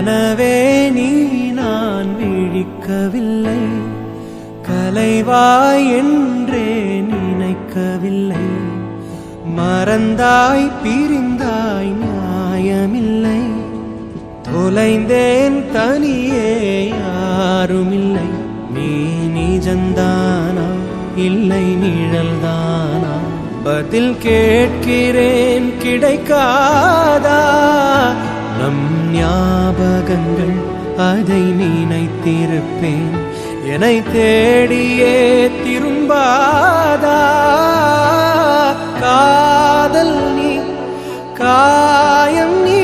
கனவே நீ நான் விழிக்கவில்லை, கலைவாய் என்றே நினைக்கவில்லை. மறந்தாய் பிரிந்தாய் நியாயமில்லை, தொலைந்தேன் தனியே யாருமில்லை. நீ நிஜந்தானா இல்லை நிழல்தானா, பதில் கேட்கிறேன் கிடைக்காதா. நம் ஞாபகங்கள் அதை நினைத்திருப்பேன், என்னை தேடியே திரும்பாதா. காதல் நீ காயம் நீ